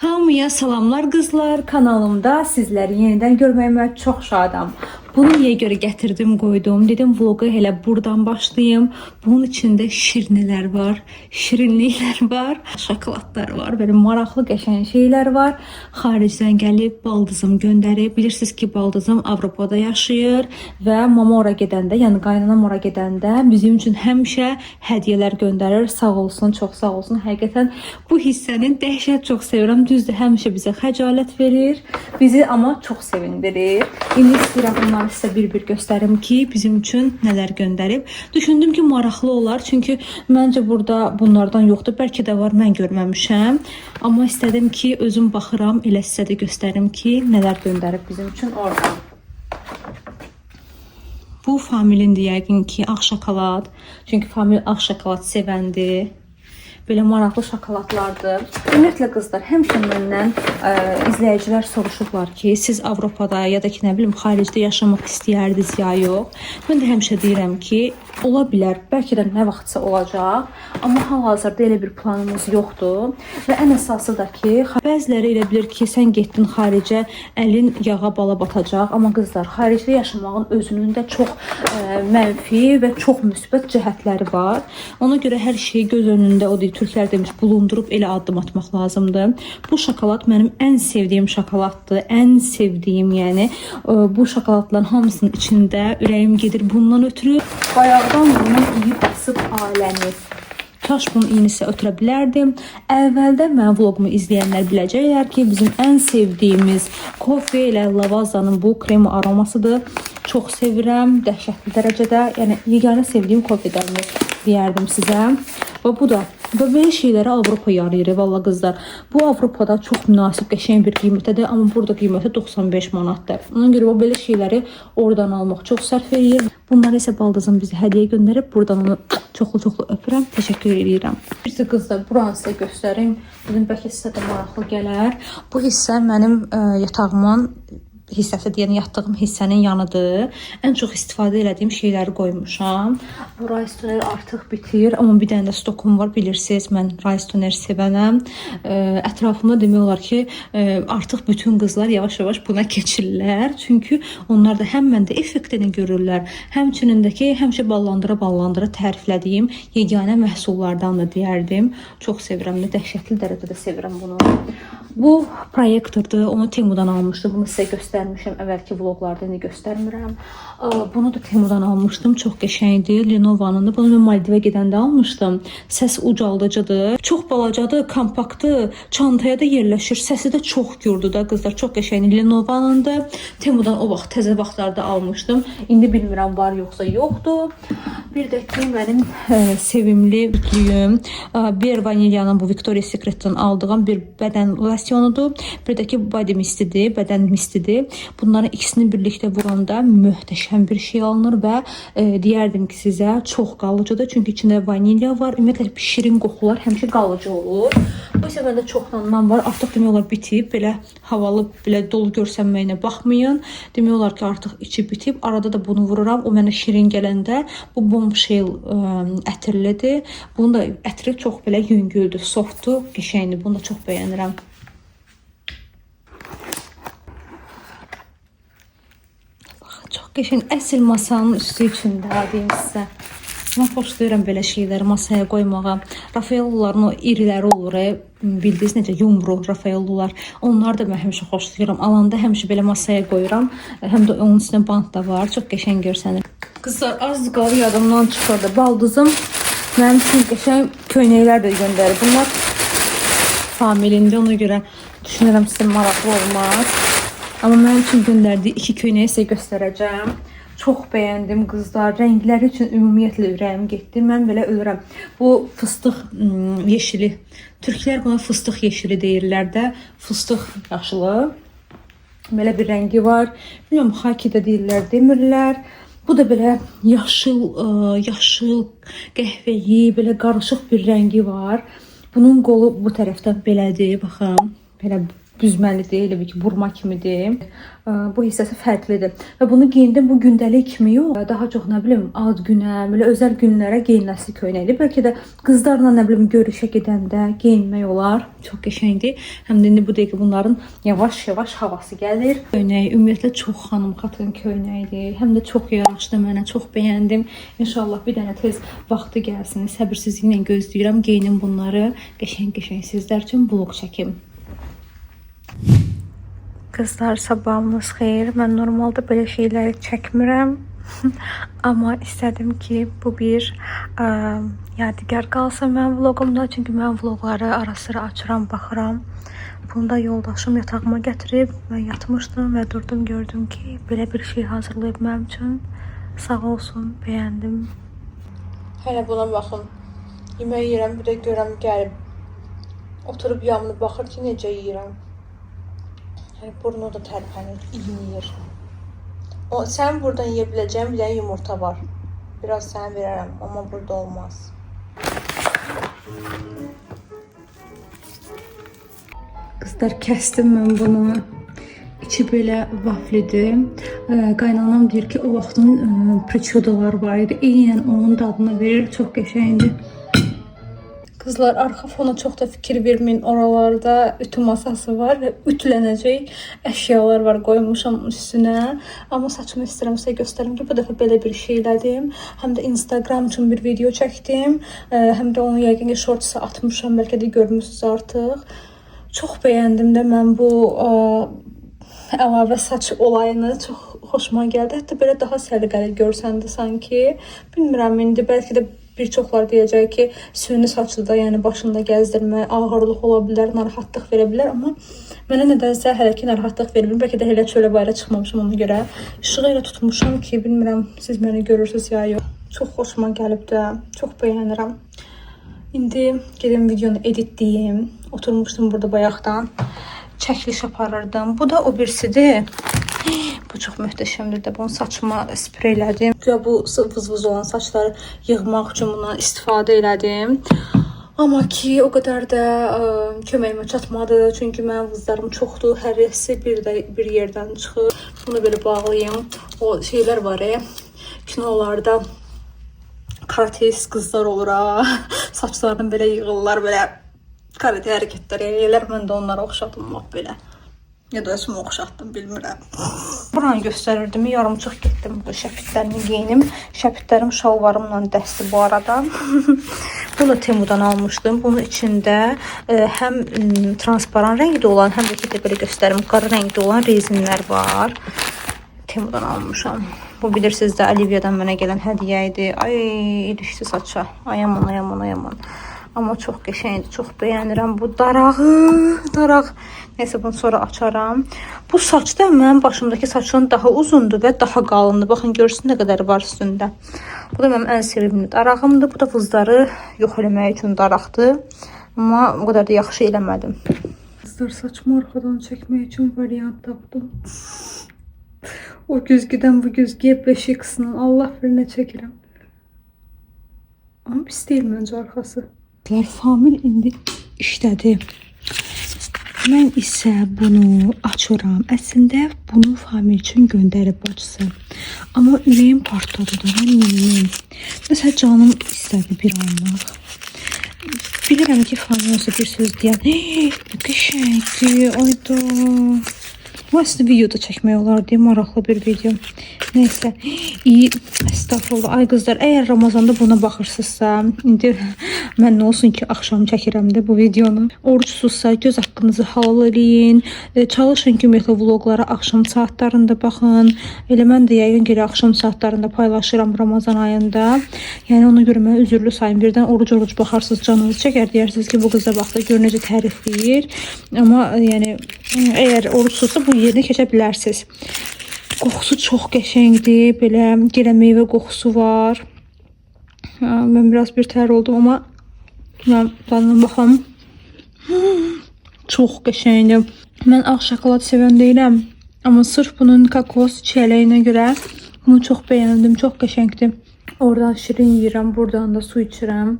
Hamıya salamlar qızlar, kanalımda sizləri yenidən görməyimə çox şadam. Bunu niyə görə gətirdim, qoydum? Dedim vloqa elə buradan başlayayım. Bunun içində şirinlər var, şirinliklər var, şokoladlar var, belə maraqlı qəşəng şeylər var. Xaricdən gəlib baldızım göndərib. Bilirsiniz ki, baldızım Avropada yaşayır və mama ora gedəndə, yəni qaynanam ora gedəndə bizim üçün həmişə hədiyyələr göndərir. Sağ olsun, çox sağ olsun. Həqiqətən bu hissəni dəhşət çox sevirəm. Düzdür, həmişə bizə xəcalət verir, bizi amma çox sevindirir. İndi istəyirəm onları sizə bir-bir göstərim ki, bizim üçün nələr göndərib. Düşündüm ki, maraqlı olar, çünki məncə burada bunlardan yoxdur. Bəlkə də var, mən görməmişəm. Amma istədim ki, özüm baxıram, elə sizə də göstərim ki, nələr göndərib bizim üçün orada. Bu Familindir yəqin ki, ağ şokolad. Çünki Famil ağ şokolad sevəndir. Belə maraqlı şokoladlardır. Ümumiyyətlə qızlar, həmişə məndən izləyicilər soruşublar ki, siz Avropada ya da ki, nə bilim, xaricdə yaşamaq istəyərdiniz ya yox. Mən də həmişə deyirəm ki, ola bilər, bəlkə də nə vaxtsa olacaq, amma hal-hazırda elə bir planımız yoxdur. Və ən əsası da ki, bəziləri elə bilir ki, sən getdin xaricə, əlin yağa bala batacaq. Amma qızlar, xaricdə yaşamağın özünün də çox mənfi və çox müsbət cəhətləri var. Ona görə hər şeyi göz önündə, o deyil, Türklər demiş, bulundurub elə addım atmaq lazımdır. Bu şokolad mənim ən sevdiyim şokoladdır. Ən sevdiyim, yəni bu şokoladların hamısının içində ürəyim gedir bundan ötürü. Bayaqdan bunu iyi basıb aləmi. Kaş bunun iynisi ötürə bilərdim. Əvvəldə mən vlogumu izləyənlər biləcəklər ki, bizim ən sevdiyimiz kofe ilə lavazanın bu krem aromasıdır. Çox sevirəm, dəhşətli dərəcədə. Yəni, yeganə sevdiyim kofedəndir deyərdim sizə. Və bu da, və belə şeyləri Avropa yarayır, valla qızlar. Bu Avropada çox münasib, qəşəng bir qiymətədir, amma burada qiyməti 95 manatdır. Ona görə o belə şeyləri oradan almaq çox sərf edir. Bunları isə baldızım bizi hədiyyə göndərib, buradan onu çoxlu-çoxlu öpürəm, təşəkkür edirəm. Bir qızlar, buranı sizə göstərim. Dedim, bəlkə sizə də maraqlı gələr. Bu hissə mənim yatağımın hissəsi, yəni yatdığım hissənin yanıdır. Ən çox istifadə elədiyim şeyləri qoymuşam. Bu rice toner artıq bitir, amma bir dənə də stokum var, bilirsiniz. Mən rice toner sevənəm. Ətrafımda demək olar ki, artıq bütün qızlar yavaş-yavaş buna keçirlər. Çünki onlar da həm məndə effektini görürlər, həmçinin də ki, həmişə ballandıra-ballandıra təriflədiyim yeganə məhsullardan da deyərdim. Çox sevirəm, dəhşətli dərəcədə sevirəm bunu. Bu proyektordur, onu Temudan almışdım. Bunu sizə göstərmişəm əvvəlki vloglarda, indi göstərmirəm. Bunu da Temudan almışdım, çox qəşəngdir. Lenovo'nun, bunu mən Maldivə gedəndə almışdım. Səs ucaldıcıdır, çox balacadır, kompaktdır, çantaya da yerləşir. Səsi də çox gürdür da qızlar, çox qəşəngdir. Lenovo'nun da Temudan o vaxt, təzə vaxtlarda almışdım. İndi bilmirəm var yoxsa yoxdur. Bir də ki, mənim sevimli bütlüyüm. Bir vanilyanın bu Victoria's Secret'dən aldığım bir bədən losyonudur. Bir də ki, body mistidir, bədən mistidir. Bunların ikisini birlikdə vuranda möhtəşəm bir şey alınır və deyərdim ki, sizə çox qalıcıdır. Çünki içində vanilya var. Ümumiyyətlə, şirin qoxular həmişə qalıcı olur. Bu isə məndə çoxlandan var. Artıq demək olar bitib. Belə havalı, belə dolu görsənməyinə baxmayın. Demək olar ki, artıq içi bitib. Arada da bunu vururam. O mənə şirin gələndə bu bombshell ətirlidir. Bunun da ətri çox belə yüngüldür, softdur, qəşəngdir. Bunu da çox bəyənirəm. Çox qəşəng, əsl masanın üstü içində deyim sizə. Mən xoşlayıram belə şeyləri masaya qoymağa. Rafaelluların o iriləri olur, bildiniz necə yumru Rafaellular. Onlar da mən həmişə xoşlayıram. Alanda həmişə belə masaya qoyuram. Həm də onun üstünə bant da var. Çox qəşəng görsənir. Qızlar, az qalır yadımdan çıxırdı. Baldızım mənim üçün qəşəng köynəklər də göndərir. Bunlar Familində, ona görə düşünürəm sizə maraqlı olmaz. Amma mənim üçün göndərdiyi iki köynəyi sizə göstərəcəm. Çox bəyəndim qızlar. Rəngləri üçün ümumiyyətlə ürəyim getdi. Mən belə ölürəm. Bu fıstıq yeşili. Türklər buna fıstıq yeşili deyirlər də. Fıstıq yaşılı. Belə bir rəngi var. Bilmiyorum, haki də deyirlər, demirlər. Bu da belə yaşıl, qəhvəyi, belə qarışıq bir rəngi var. Bunun qolu bu tərəfdən belədir, baxın. Belə büzməli deyil, ki, burma kimidir. Bu hissəsi fərqlidir. Və bunu geyindim bu gündəlik kimi yox. Daha çox nə bilim ad günə, belə özəl günlərə geyinməsi köynəkdir. Bəlkə də qızlarla nə bilim görüşə gedəndə geyinmək olar. Çox qəşəngdir. Həm də indi bu dəqiqə bunların yavaş-yavaş havası gəlir. Köynək ümumiyyətlə çox xanım xatın köynəkdir. Həm də çox yaraşdı mənə, çox bəyəndim. İnşallah bir dənə tez vaxtı gəlsin. Səbirsizliklə gözləyirəm. Geyinim bunları qəşəng-qəşəng sizlər üçün vlog çəkim. Kızlar sabahınız xeyir. Mən normalda belə şeyləri çəkmirəm. Amma istədim ki, bu bir yadigar qalsın mənim vlogumda. Çünki mən vlogları ara sıra açıram, baxıram. Bunu da yoldaşım yatağıma gətirib. Mən yatmışdım və durdum, gördüm ki, belə bir şey hazırlayıb mənim üçün. Sağ olsun, bəyəndim. Hələ buna baxın. Yemək yeyirəm, bir də görəm gəlib. Oturub yanını baxır ki, necə yeyirəm. Yəni burnu da tərpənir, iyniyir. Sən buradan yeyə biləcəyin bir dənə yumurta var. Biraz sənə verərəm, amma burada olmaz. Qızlar, kəsdim mən bunu. İçi belə vaflidir. Qaynanam deyir ki, o vaxtın priçodalar var idi. Eynən onun dadını verir, çox qəşəngdir. Kızlar, arxa fona çox da fikir verməyin. Oralarda ütü masası var və ütülənəcək əşyalar var, qoymuşam üstünə. Amma saçımı istəyirəm sizə göstərim ki, bu dəfə belə bir şey elədim. Həm də Instagram üçün bir video çəkdim. Həm də onu yəqin ki, shorts'a atmışam, bəlkə də görmüsünüz artıq. Çox bəyəndim də mən bu əlavə saç olayını, çox xoşuma gəldi. Hətta belə daha səliqəli görsəndi sanki. Bilmirəm, indi bəlkə də bir çoxlar deyəcək ki, süni saçlıda, yəni başında gəzdirmə ağırlıq ola bilər, narahatlıq verə bilər, amma mənə nədənsə hələ ki narahatlıq vermir. Bəlkə də hələ çölə bayra çıxmamışam ona görə. İşığı elə tutmuşam ki, bilmirəm siz məni görürsünüz ya yox. Çox xoşuma gəlib də, çox bəyənirəm. İndi gedim videonu editləyim. Oturmuşdum burada bayaqdan. Çəkiliş aparırdım. Bu da o birisidir. Bu çox möhtəşəmdir də. Bunu saçıma spreylədim. Bu vız-vız olan saçları yığmaq üçün bundan istifadə elədim. Amma ki, o qədər də köməyimə çatmadı. Çünki mənim vızlarım çoxdur. Hər birisi bir yerdən çıxır. Bunu belə bağlayayım. O şeylər var kinolarda karatist qızlar olur ha. Saçlarını belə yığırlar, belə karate hərəkətlər eləyirlər. Mən də onlara oxşadım belə. Ya da özümü oxşatdım, bilmirəm. Buranı göstərirdim, yarımçıq getdim. Bu şəpitlərimi geyinim. Şəpitlərim şalvarımla dəsti bu arada. Bunu Temu'dan almışdım. Bunun içində həm transparan rəngdə olan, həm də belə göstərim, qara rəngdə olan rezinlər var. Temu'dan almışam. Bu bilirsiniz də Olivia'dan mənə gələn hədiyyə idi. Ay, ilişdi saça. Ay aman. Amma çox qəşəngdir, çox bəyənirəm. Bu daraq. Neyse, bunu sonra açaram. Bu saç da mənim başımdakı saçdan daha uzundur və daha qalındır. Baxın, görürsünüz nə qədər var üstündə. Bu da mənim ən sevimli darağımdır. Bu da vızları yox eləmək üçün daraqdır. Amma o qədər də yaxşı eləmədim. Vızlar, saçımı arxadan çəkmək üçün variant tapdım. O güzgüdən bu güzgüyə 5x-lə Allah birinə çəkirəm. Amma pis deyil məncə arxası. Famil indi işlədi. Mən isə bunu açıram. Əslində bunu Famil üçün göndərib bacısı. Amma ürəyim partladı da. Məsələn, canım istədi bir anlıq. Bilirəm ki, Famil olsa bir söz deyən. Nə qəşəngdir, ayda. Bu aslında videoda çəkmək olar deyə maraqlı bir video. Neyse, iyi, estağfurullah. Ay qızlar, əgər Ramazanda buna baxırsınızsa, indi mən nə olsun ki, axşam çəkirəm də bu videonu. Oruçsuzsa göz haqqınızı halal eləyin. Çalışın ki, ümumiyyətlə vloglara axşam saatlarında baxın. Elə mən də yəqin ki, axşam saatlarında paylaşıram Ramazan ayında. Yəni ona görə mən üzürlü sayın. Birdən oruc baxarsınız, canınız çəkər, deyirsiniz ki, bu qıza baxdı, gör necə tərifləyir. Amma yəni əgər oruçsuzsa bu yerinə keçə bilərsiniz. Qoxusu çox qəşəngdir. Belə gilə meyvə qoxusu var. Mən biraz bir tər oldum, amma mən tadına baxam. Çox qəşəngdir. Mən ağ şokolad sevən deyiləm. Amma sırf bunun kakos çiyələyinə görə bunu çox bəyəndim. Çox qəşəngdir. Oradan şirin yeyirəm. Buradan da su içirəm.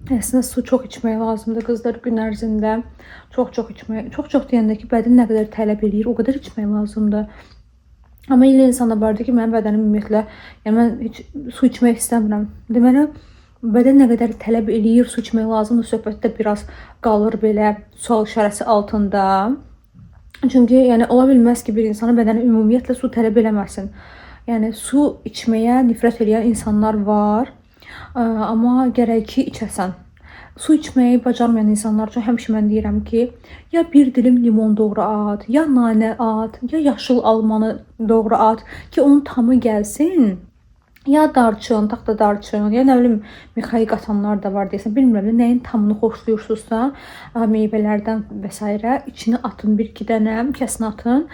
Əslində su çox içmək lazımdır qızlar gün ərzində. Çox içmək. Çox deyəndə ki, bədən nə qədər tələb eləyir, o qədər içmək lazımdır. Amma elə insanda vardı ki, mənim bədənim ümumiyyətlə, yəni mən heç su içmək istəmirəm. Deməli, bədən nə qədər tələb eləyir, su içmək lazımdır, söhbətdə biraz qalır belə sual işarəsi altında. Çünki yəni ola bilməz ki, bir insanın bədəni ümumiyyətlə su tələb eləməsin. Yəni su içməyə nifrət edən insanlar var. Amma gərək ki, içəsən. Su içməyi bacarmayan insanlar üçün həmişə mən deyirəm ki, ya bir dilim limon doğru at, ya nanə at, ya yaşıl almanı doğru at ki, onun tamı gəlsin. Ya darçın, taxta darçın, ya nə bilim mixayı qatanlar da var deyəsən. Bilmirəm nəyin tamını xoşlayırsınızsa, meyvələrdən və s. içini atın, bir iki dənə kəsin atın.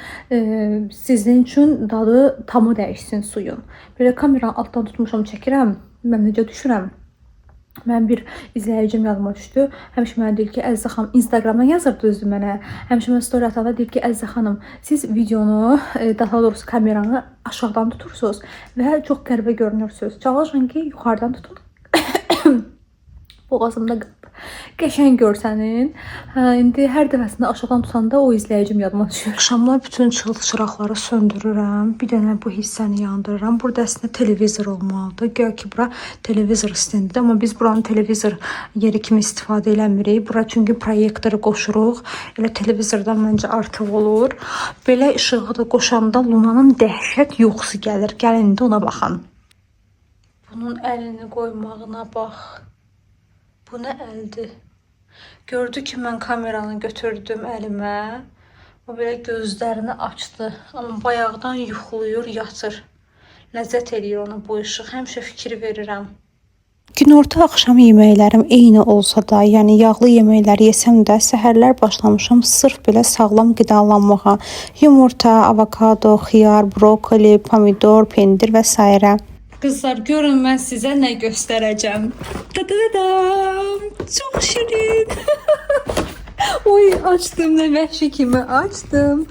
Sizin üçün dadı tamı dəyişsin suyun. Belə kameranı altdan tutmuşam, çəkirəm. Mən necə düşürəm? Mən bir izləyicim yadıma düşdü. Həmişə mənə deyir ki, Əzizə xanım, Instagramdan yazırdı özü mənə. Həmişə mən story atanda deyir ki, Əzizə xanım, siz videonu, daha doğrusu kameranı aşağıdan tutursunuz və çox qəribə görünürsünüz. Çalışın ki, yuxarıdan tutun. Boğazımda qəşəng görsənin. İndi hər dəfəsində aşağıdan tutanda o izləyicim yadıma düşür. Axşamlar bütün çıraqları söndürürəm. Bir dənə bu hissəni yandırıram. Burada əslində televizor olmalıdır. Gəl ki, bura televizor stendidir. Amma biz buranın televizor yeri kimi istifadə eləmirik. Bura çünki proyektoru qoşuruq. Elə televizordan məncə artıq olur. Belə işığı da qoşanda Lunanın dəhşət yuxusu gəlir. Gəlin indi ona baxın. Bunun əlini qoymağına bax. Bu nə əldir? Gördü ki, mən kameranı götürdüm əlimə. O belə gözlərini açdı. Amma bayaqdan yuxulayır, yatır. Ləzzət eləyir ona bu işıq. Həmişə fikir verirəm. Günorta axşam yeməklərim eyni olsa da, yəni yağlı yeməklər yesəm də, səhərlər başlamışam sırf belə sağlam qidalanmağa. Yumurta, avokado, xiyar, brokoli, pomidor, pendir və s. Qızlar, görün mən sizə nə göstərəcəm. Dadadadam! Çox şirin! Oy, açdım, nə vəhşi kimi açdım.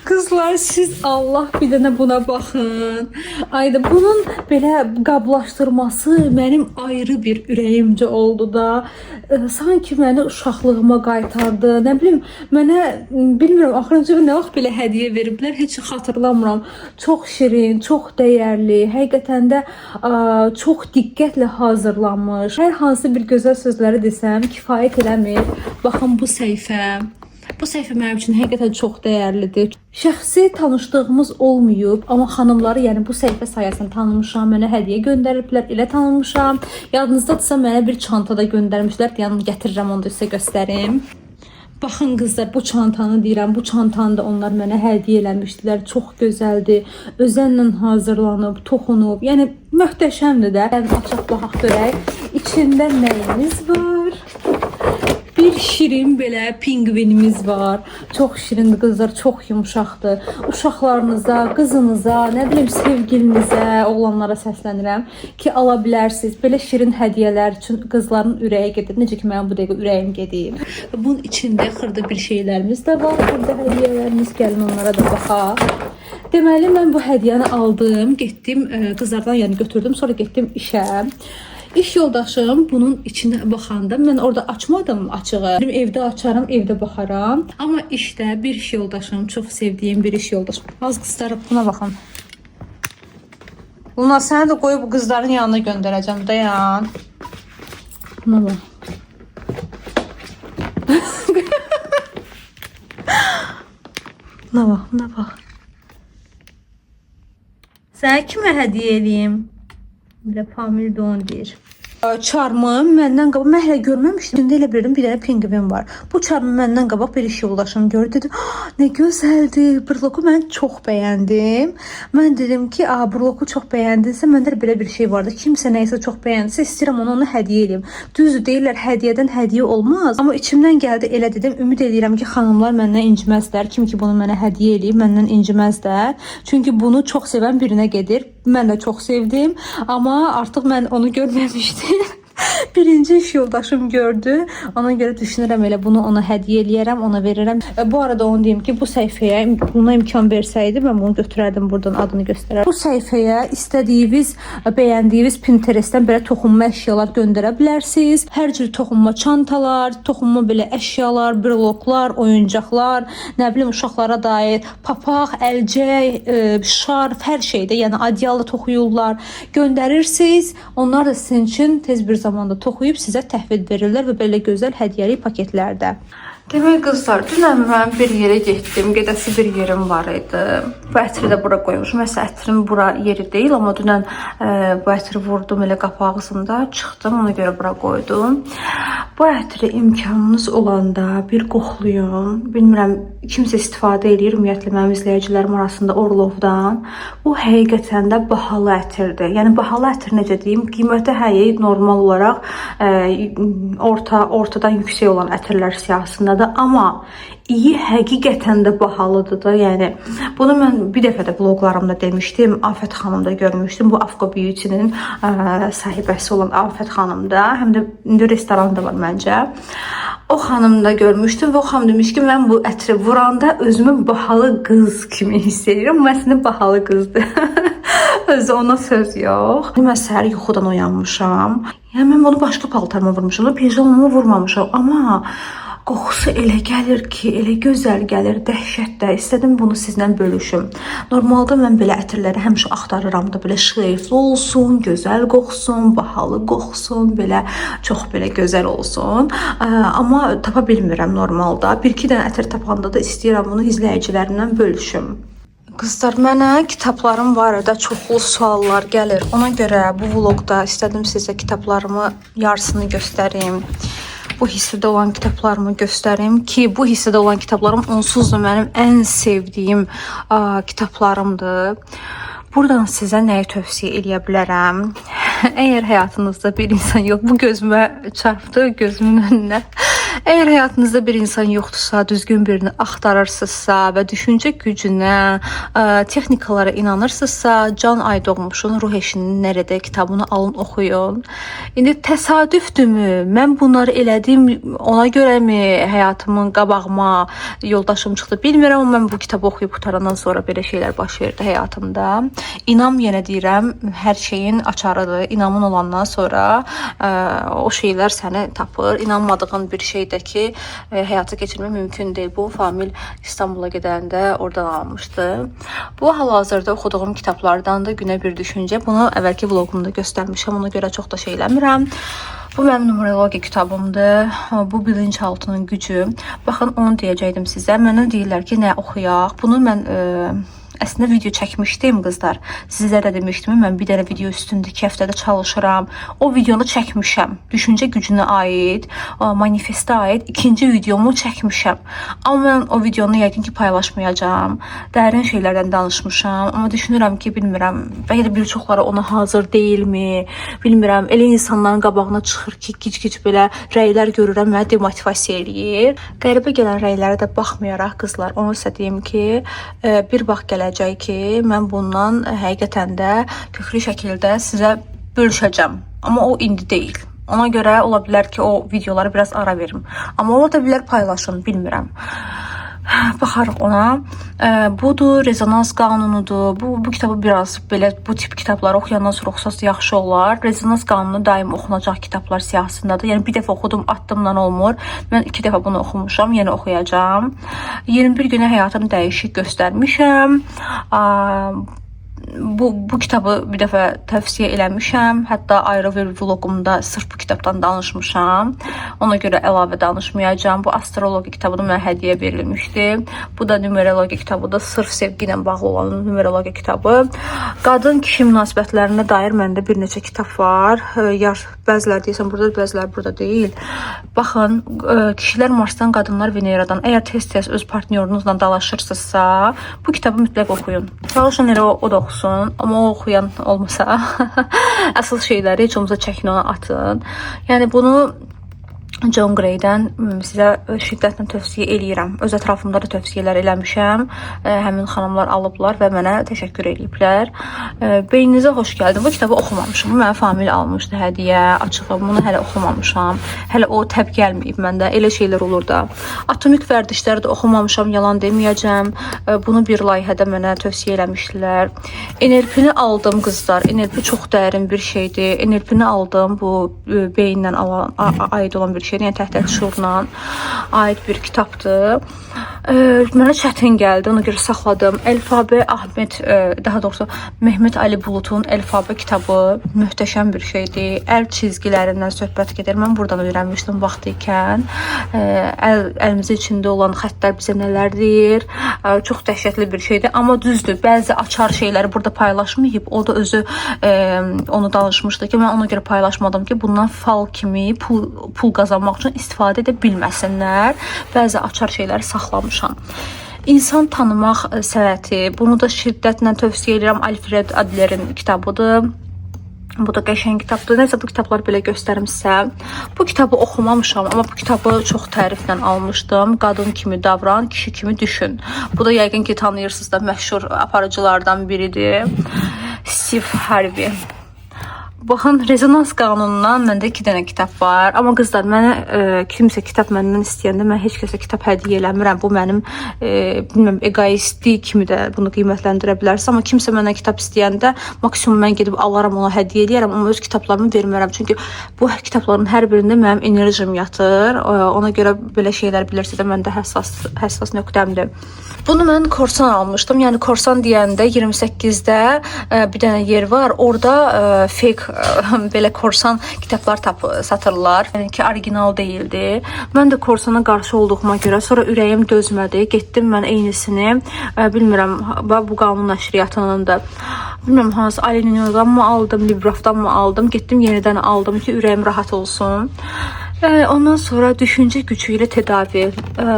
Qızlar, siz Allah bir dənə buna baxın. Ayda bunun belə qablaşdırması mənim ayrı bir ürəyimcə oldu da. Sanki məni uşaqlığıma qaytardı. Nə bilim, mənə bilmirəm axırıncı nə vaxt belə hədiyyə veriblər, heç xatırlamıram. Çox şirin, çox dəyərli, həqiqətən də çox diqqətlə hazırlanmış. Hər hansı bir gözəl sözləri desəm kifayət eləmir. Baxın bu səhifə. Bu səhifə mənim üçün həqiqətən çox dəyərlidir. Şəxsi tanışdığımız olmayıb, amma xanımları, yəni bu səhifə sayəsində tanımışam, mənə hədiyyə göndəriblər, elə tanımışam. Yadınızdadırsa mənə bir çanta da göndərmişlər, yəni gətirirəm, onu da sizə göstərim. Baxın qızlar, bu çantanı deyirəm, bu çantanı da onlar mənə hədiyyə eləmişdilər. Çox gözəldir, özənlə hazırlanıb, toxunub, yəni möhtəşəmdir də. Açaq baxaq görək, içində nəyimiz var? Bir şirin belə pingvinimiz var. Çox şirindir qızlar, çox yumuşaqdır. Uşaqlarınıza, qızınıza, nə bilim sevgilinizə, oğlanlara səslənirəm ki, ala bilərsiniz. Belə şirin hədiyyələr üçün qızların ürəyi gedir. Necə ki, mənim bu dəqiqə ürəyim gedir. Bunun içində xırda bir şeylərimiz də var. Burada hədiyyələrimiz, gəlin onlara da baxaq. Deməli, mən bu hədiyyəni aldım, getdim qızlardan, yəni götürdüm, sonra getdim işə. İş yoldaşım bunun içinə baxanda, mən orada açmadım açığı. Evdə açarım, evdə baxaram. Amma işdə bir iş yoldaşım, çox sevdiyim bir iş yoldaşım. Az qızlarıb buna baxın. Luna, səni də qoyub qızların yanına göndərəcəm, dayan. Buna bax. Buna bax, buna bax. Sənə kimə hədiyyə eləyim? Belə Pamir Don deyir. Çarmım məndən qabaq, mən hələ görməmişdim. İçində elə bilirdim bir dənə pingvin var. Bu çarmı məndən qabaq bir iş yoldaşım gördü. Dedim, nə gözəldir. Brloku mən çox bəyəndim. Mən dedim ki, brloku çox bəyəndinsə, məndə belə bir şey vardı. Kimsə nəysə çox bəyəndisə, istəyirəm ona hədiyyə edeyim. Düzdür, deyirlər, hədiyyədən hədiyyə olmaz. Amma içimdən gəldi, elə dedim, ümid edirəm ki, xanımlar məndən inciməzlər. Kim ki bunu mənə hədiyyə eləyib, məndən inciməzlər. Çünki bunu çox sevən birinə gedir. Mən də çox sevdim. Amma artıq mən onu görməmişdim. Birinci iş yoldaşım gördü. Ona görə düşünürəm elə bunu ona hədiyyə eləyərəm, ona verirəm. Bu arada onu deyim ki, bu səhifəyə buna imkan versəydi mən bunu götürərdim, buradan adını göstərərdim. Bu səhifəyə istədiyiniz, bəyəndiyiniz Pinterestdən belə toxunma əşyalar göndərə bilərsiniz. Hər cür toxunma çantalar, toxunma belə əşyalar, breloklar, oyuncaqlar, nə bilim uşaqlara dair papaq, əlcək, şarf, hər şeydə, yəni adyalı toxuyurlar, göndərirsiniz. Onlar da sizin üçün tez bir zamanda toxuyub sizə təhvil verirlər və belə gözəl hədiyyəli paketlərdə. Demək qızlar, dünən mən bir yerə getdim, gedəsi bir yerim var idi. Bu ətri də bura qoymuşum. Məsələn, ətrim bura yeri deyil, amma dünən bu ətri vurdum elə qapı ağzında, çıxdım, ona görə bura qoydum. Bu ətri imkanınız olanda bir qoxlayın. Bilmirəm, kimsə istifadə edir, ümumiyyətlə mənim izləyicilərim arasında Orlovdan. Bu həqiqətən də bahalı ətirdir. Yəni bahalı ətir necə deyim, qiyməti normal olaraq ortadan yüksək olan ətirlər siyahısındadır. Amma iyi həqiqətən də bahalıdır da. Yəni bunu mən bir dəfə də vloqlarımda demişdim. Afət xanımda görmüşdüm. Bu Afqa Beauty-nin sahibəsi olan Afət xanımda, həm də indi restoranda var məncə. O xanımda görmüşdüm və o xanım demiş ki, mən bu ətri vuranda özümü bahalı qız kimi hiss edirəm. Məslində bahalı qızdır. Özü ona söz yox. Mən səhər yuxudan oyanmışam. Yəni mən bunu başqa paltarıma vurmuşam, pijamama vurmamışam. Amma qoxusu elə gəlir ki, elə gözəl gəlir, dəhşətdə. İstədim bunu sizlə bölüşüm. Normalda mən belə ətirləri həmişə axtarıram da, belə şleifli olsun, gözəl qoxsun, bahalı qoxsun, belə çox belə gözəl olsun. Amma tapa bilmirəm normalda. Bir-iki dənə ətir tapanda da istəyirəm bunu izləyicilərimlə bölüşüm. Qızlar, mənə kitablarım barədə çoxlu suallar gəlir. Ona görə bu vlogda istədim sizə kitablarımı yarısını göstərim. Bu hissədə olan kitablarımı göstərim ki, bu hissədə olan kitablarım onsuz da mənim ən sevdiyim kitablarımdır. Buradan sizə nəyi tövsiyə edə bilərəm? Əgər həyatınızda bir insan yox, bu gözümə çarpdı, gözümün önünə. Əgər həyatınızda bir insan yoxdursa, düzgün birini axtarırsınızsa və düşüncə gücünə, texnikalara inanırsınızsa, Can Aydoğmuşun Ruh Eşinin Nerede kitabını alın, oxuyun. İndi təsadüfdürmü? Mən bunları elədim, ona görəmi həyatımın qabağıma yoldaşım çıxdı? Bilmirəm, amma mən bu kitabı oxuyub qutarandan sonra belə şeylər baş verdi həyatımda. İnam, yenə deyirəm, hər şeyin açarıdır. İnamın olandan sonra o şeylər səni tapır. İnanmadığın bir şeydə ki, həyata keçirmək mümkün deyil. Bu Famil İstanbul'a gedəndə oradan almışdı. Bu hal-hazırda oxuduğum kitablardan da Günə bir düşüncə. Bunu əvvəlki vlogumda göstərmişəm. Ona görə çox da şey eləmirəm. Bu mənim numerologiya kitabımdır. Bu bilinçaltının gücü. Baxın, onu deyəcəkdim sizə. Mənə deyirlər ki, nə oxuyaq? Bunu mən əslində video çəkmişdim qızlar. Sizə də demişdim, mən bir dənə video üstündə 2 həftədə çalışıram. O videonu çəkmişəm. Düşüncə gücünə aid, manifestə aid ikinci videomu çəkmişəm. Amma mən o videonu yəqin ki paylaşmayacağam. Dərin şeylərdən danışmışam. Amma düşünürəm ki, bilmirəm, bəlkə də bir çoxları ona hazır deyilmi? Bilmirəm, elə insanların qabağına çıxır ki, gic-gic belə rəylər görürəm və demotivasiya eləyir. Qəribə gələn rəylərə də baxmayaraq qızlar, onu sizə deyim ki, bir bax gələcək ki, mən bundan həqiqətən də köklü şəkildə sizə bölüşəcəm. Amma o indi deyil. Ona görə ola bilər ki, o videoları biraz ara verim. Amma ola da bilər paylaşım, bilmirəm. Baxarıq ona. Budur, rezonans qanunudur. Bu kitabı biraz belə bu tip kitabları oxuyandan sonra oxusaz yaxşı olar. Rezonans qanunu daim oxunacaq kitablar siyahısındadır. Yəni bir dəfə oxudum, atdımdan olmur. Mən 2 dəfə bunu oxumuşam, yenə oxuyacağam. 21 günə həyatım dəyişik göstərmişəm. Bu kitabı bir dəfə tövsiyə eləmişəm. Hətta ayrı bir vlogumda sırf bu kitabdan danışmışam. Ona görə əlavə danışmayacağam. Bu astrologiya kitabını mənə hədiyyə verilmişdi. Bu da numerologiya kitabıdır. Sırf sevgi ilə bağlı olan numerologiya kitabı. Qadın-kişi münasibətlərinə dair məndə bir neçə kitab var. Bəziləri deyəsən burada, bəziləri burada deyil. Baxın, kişilər Marsdan, qadınlar Veneradan. Əgər tez-tez öz partnyorunuzla dalaşırsınızsa, bu kitabı mütləq oxuyun. Çalışın elə o da oxusun. Amma o oxuyan olmasa, əsas şeyləri heç olmasa çəkin, ona atın. Yəni bunu John Gray'dən sizə şiddətlə tövsiyə eləyirəm. Öz ətrafımda da tövsiyələr eləmişəm. Həmin xanımlar alıblar və mənə təşəkkür eləyiblər. Beyninizə xoş gəldin. Bu kitabı oxumamışam. Mənə Famil almışdı hədiyyə. Açıqla bunu hələ oxumamışam. Hələ o təb gəlməyib məndə. Elə şeylər olur da. Atomik vərdişləri də oxumamışam, yalan deməyəcəm. Bunu bir layihədə mənə tövsiyə eləmişdilər. NLP-ni aldım qızlar. NLP çox dərin bir şeydir. NLP-ni aldım. Bu beyinlə aid olan bir şeydir. Yəni təhdid şuuruna aid bir kitabdır. Mənə çətin gəldi, ona görə saxladım. Əlfabə daha doğrusu Mehmet Ali Bulutun Əlfabə kitabı möhtəşəm bir şeydir. Əl çizgilərindən söhbət gedir. Mən buradan öyrənmişdim vaxtı ikən. Əlimizin içində olan xəttlər bizə nələr deyir. Çox dəhşətli bir şeydir. Amma düzdür, bəzi açar şeyləri burada paylaşmayıb. O da özü onu danışmışdı ki, mən ona görə paylaşmadım ki, bundan fal kimi pul qazanmaq üçün istifadə edə bilməsinlər. Bəzi açar şeyləri saxlamışam. İnsan tanımaq sənəti. Bunu da şiddətlə tövsiyə edirəm. Alfred Adlerin kitabıdır. Bu da qəşəng kitabdır. Nəsə bu kitabları belə göstərim sizə. Bu kitabı oxumamışam, amma bu kitabı çox təriflə almışdım. Qadın kimi davran, kişi kimi düşün. Bu da yəqin ki tanıyırsınız da məşhur aparıcılardan biridir. Steve Harvey. Baxın, rezonans qanunundan məndə 2 dənə kitab var. Amma qızlar, mənə kimsə kitab məndən istəyəndə mən heç kəsə kitab hədiyyə eləmirəm. Bu mənim bilmirəm, egoistlik kimi də bunu qiymətləndirə bilərsiniz. Amma kimsə məndən kitab istəyəndə maksimum mən gedib alaram, ona hədiyyə eləyərəm. Amma öz kitablarımı vermərəm. Çünki bu kitabların hər birində mənim enerjim yatır. Ona görə belə şeylər bilirsiniz də məndə həssas nöqtəmdir. Bunu mən Korsan almışdım. Yəni Korsan deyəndə 28-də bir dənə yer var. Orada fake belə Korsan kitablar satırlar. Yəni ki, orijinal deyildi. Mən də Korsana qarşı olduğuma görə sonra ürəyim dözmədi. Getdim mən eynisini, bilmirəm, bu qanun nəşriyyatının da bilmirəm hansı Alininyodan mı aldım, Librafdan mı aldım. Getdim yenidən aldım ki, ürəyim rahat olsun. Ondan sonra düşüncə gücü ilə tədavi.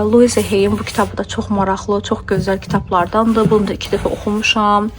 Louise Hay'in bu kitabı da çox maraqlı, çox gözəl kitablardandır. Bunu da 2 dəfə oxumuşam.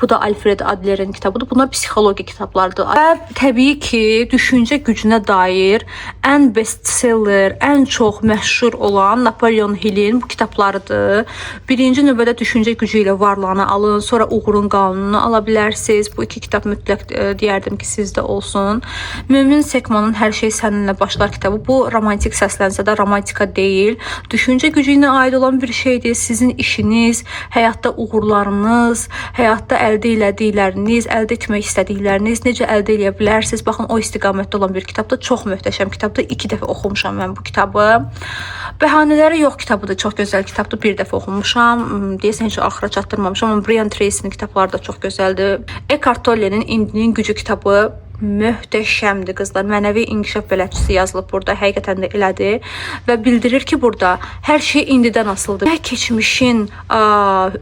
Bu da Alfred Adler'in kitabıdır. Bunlar psixologiya kitablardır. Və təbii ki, düşüncə gücünə dair ən bestseller, ən çox məşhur olan Napoleon Hill'in bu kitablarıdır. Birinci növbədə düşüncə gücü ilə varlığını alın, sonra uğurun qanununu ala bilərsiniz. Bu 2 kitab mütləq deyərdim ki, sizdə olsun. Mümin Sekmanın Hər şey səninlə başlar kitabı. Bu romantik səslənsə də romantika deyil. Düşüncə gücü ilə aid olan bir şeydir. Sizin işiniz, həyatda uğurlarınız, həyatda əldə elədikləriniz, əldə etmək istədikləriniz necə əldə edə bilərsiniz? Baxın, o istiqamətdə olan bir kitabdır. Çox möhtəşəm kitabdır. 2 dəfə oxumuşam mən bu kitabı. Bəhanələri yox kitabıdır. Çox gözəl kitabdır. 1 dəfə oxumuşam. Deyəsən heç axıra çatdırmamışam. Amma Brian Tracy'nin kitabları da çox gözəldir. Eckhart Tolle'nin İndinin gücü kitabı möhtəşəmdir qızlar. Mənəvi inkişaf bələdçisi yazılıb burada. Həqiqətən də elədir. Və bildirir ki, burada hər şey indidən asılıdır. Keçmişin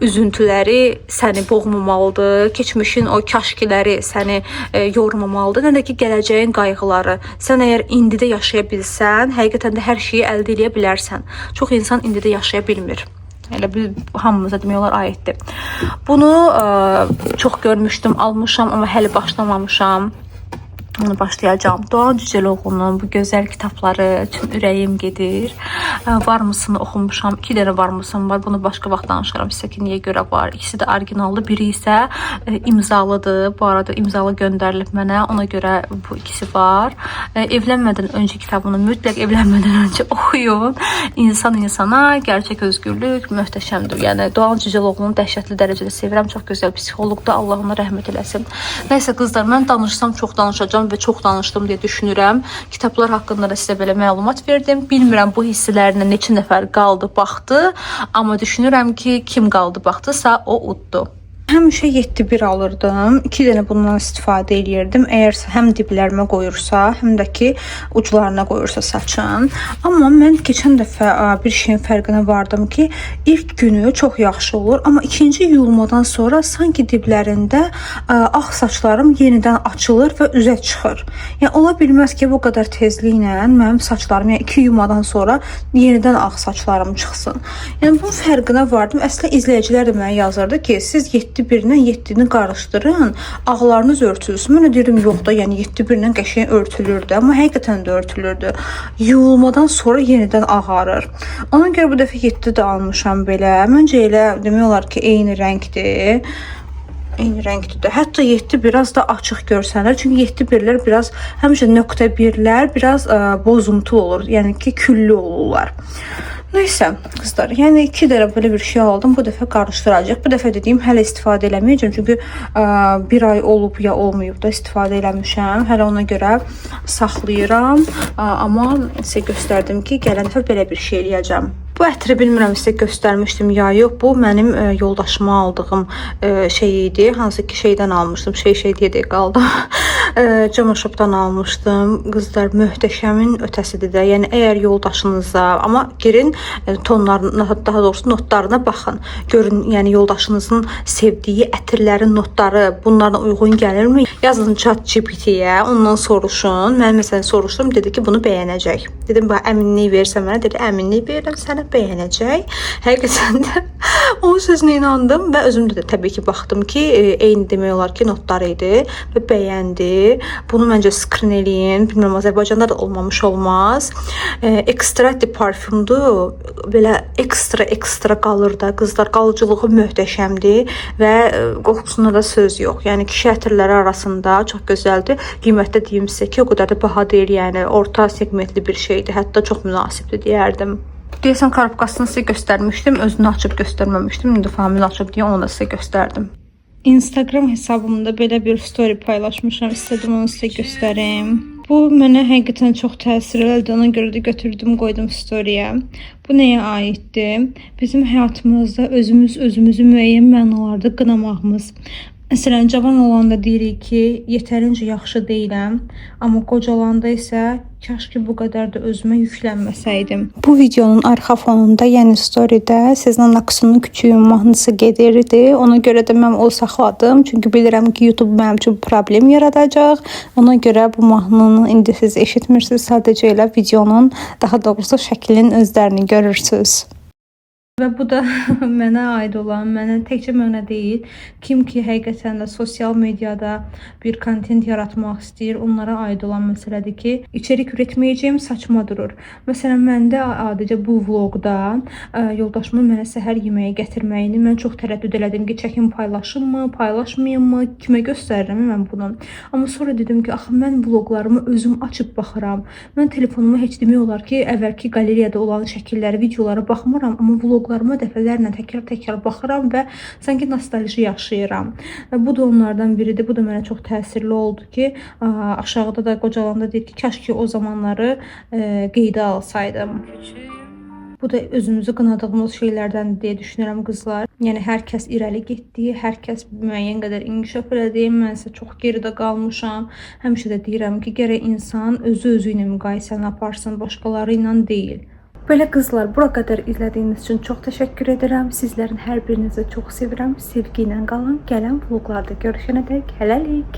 üzüntüləri səni boğmamalıdır. Keçmişin o kaşkiləri səni yormamalıdır. Nə də ki, gələcəyin qayğıları. Sən əgər indidə yaşaya bilsən, həqiqətən də hər şeyi əldə edə bilərsən. Çox insan indidə yaşaya bilmir. Elə hamımıza demək olar aiddir. Bunu çox görmüşdüm, almışam, amma hələ başlamamışam. Onu başlayacağım. Doğan Cüceloğlu'nun bu gözəl kitabları üçün ürəyim gedir. Var mısını oxumuşam. 2 dənə var mısın var. Bunu başqa vaxt danışaram sizə ki, niyə görə var. İkisi də orijinaldır. Biri isə imzalıdır. Bu arada imzalı göndərilib mənə. Ona görə bu ikisi var. Evlənmədən öncə kitabını mütləq evlənmədən öncə oxuyun. İnsan insana, gerçək özgürlük möhtəşəmdir. Yəni Doğan Cüceloğlu'nu dəhşətli dərəcədə sevirəm. Çox gözəl psixoloqdur. Allah ona rəhmət eləsin. Nəysə qızlar, mən danışsam çox danışacağam və çox danışdım deyə düşünürəm. Kitablar haqqında da sizə belə məlumat verdim. Bilmirəm bu hissələrinə neçə nəfər qaldı, baxdı. Amma düşünürəm ki, kim qaldı, baxdısa o uddu. Həmişə 7-1 alırdım. 2 dənə bundan istifadə edirdim. Əgər həm diblərimə qoyursa, həm də ki uclarına qoyursa saçın. Amma mən keçən dəfə bir şeyin fərqinə vardım ki, ilk günü çox yaxşı olur, amma ikinci yuyulmadan sonra sanki diblərində ağ saçlarım yenidən açılır və üzə çıxır. Yəni ola bilməz ki, bu qədər tezliklə mənim saçlarım, yəni 2 yumadan sonra yenidən ağ saçlarım çıxsın. Yəni bunun fərqinə vardım. Əslində izləyicilər də mənə yazırdı ki, siz 7 7-1-lə 7-ni qarışdırın, ağlarınız örtülsün. Mən dedim yox da, yəni 7-1-lə qəşəng örtülürdü, amma həqiqətən də örtülürdü. Yuyulmadan sonra yenidən ağarır. Ona görə bu dəfə 7 də almışam belə. Məncə elə demək olar ki, eyni rəngdir. Eyni rəngdir. Hətta 7 biraz da açıq görsənir. Çünki 7-1-lər biraz həmişə nöqtə 1-lər biraz bozuntu olur. Yəni ki, küllü olurlar. Neyse kızlar, yəni 2 dənə belə bir şey aldım. Bu dəfə qarışdıracaq. Bu dəfə dediyim hələ istifadə eləməyəcəm. Çünki 1 ay olub ya olmayıb da istifadə eləmişəm. Hələ ona görə saxlayıram. Amma sizə göstərdim ki, gələn dəfə belə bir şey eləyəcəm. Bu ətri bilmirəm sizə göstərmişdim ya yox. Bu mənim yoldaşıma aldığım şey idi. Hansı ki şeydən almışdım. Şey deyə qaldım. Cama shopdan almışdım. Qızlar, möhtəşəmin ötəsidir də. Yəni əgər yoldaşınıza, amma girin tonlarına, daha doğrusu notlarına baxın. Görün, yəni yoldaşınızın sevdiyi ətirlərin notları bunlarla uyğun gəlirmi? Yazın ChatGPT-yə, ondan soruşun. Mən məsələn soruşdum, dedi ki, bunu bəyənəcək. Dedim, bax əminlik versən mənə, dedi, əminlik verirəm sənə, bəyənəcək. Həqiqətən də onun sözünə inandım və özüm də təbii ki baxdım ki, eyni demək olar ki, notlar idi və bəyəndi. Bunu məncə skrin eləyin. Bilmirəm, Azərbaycanda da olmamış olmaz. Ekstra parfümdür. Belə ekstra qalır da. Qızlar, qalıcılığı möhtəşəmdir və qoxusunda da söz yox. Yəni kişi ətirləri arasında çox gözəldir. Qiymətdə deyim sizə ki, o qədər də baha deyil. Yəni orta segmentli bir şeydir. Hətta çox münasibdir deyərdim. Deyəsən karobkasını sizə göstərmişdim. Özünü açıb göstərməmişdim. İndi famil açıb deyə onu da sizə göstərdim. Instagram hesabımda belə bir story paylaşmışam. İstədim onu sizə göstərim. Bu mənə həqiqətən çox təsir elədi. Ona görə də götürdüm, qoydum storyyə. Bu nəyə aiddir? Bizim həyatımızda özümüzü müəyyən mənalarda qınamağımız. Məsələn, cavan olanda deyirik ki, yetərincə yaxşı deyiləm, amma qocalanda isə kaş ki bu qədər də özümə yüklənməsəydim. Bu videonun arxa fonunda, yəni storydə Sezen Aksu'nun Küçüyün mahnısı gedirdi. Ona görə də mən o saxladım. Çünki bilirəm ki, YouTube mənim üçün problem yaradacaq. Ona görə bu mahnını indi siz eşitmirsiniz. Sadəcə elə videonun, daha doğrusu şəklinin özlərini görürsünüz. Və bu da mənə aid olan, təkcə mənə deyil, kim ki həqiqətən də sosial mediada bir kontent yaratmaq istəyir, onlara aid olan məsələdir ki, içerik üretməyəcəyim saçma durur. Məsələn, məndə adicə bu vloqda yoldaşımın mənə səhər yeməyi gətirməyini mən çox tərəddüd elədim ki, çəkim paylaşımmı, paylaşmayımmı, kimə göstərirəm mən bunu. Amma sonra dedim ki, axı mən vloqlarımı özüm açıb baxıram. Mən telefonumu heç demək olar ki, əvvəlki qalereyada olan şəkilləri, videolara baxmıram, amma vloqlarıma dəfələrlə təkrar baxıram və sanki nostalji yaşayıram. Və bu da onlardan biridir. Bu da mənə çox təsirli oldu ki, aşağıda da qocalanda deyir ki, kaş ki o zamanları qeydə alsaydım. Bu da özümüzü qınadığımız şeylərdən deyə düşünürəm qızlar. Yəni hər kəs irəli getdi, hər kəs müəyyən qədər inkişaf elədi. Mən isə çox geridə qalmışam. Həmişə də deyirəm ki, gərək insan özü ilə müqayisəni aparsın, başqaları ilə deyil. Belə qızlar, bura qədər izlədiyiniz üçün çox təşəkkür edirəm. Sizlərin hər birinizi çox sevirəm. Sevgi ilə qalın. Gələn vloqlarda görüşənədək hələlik.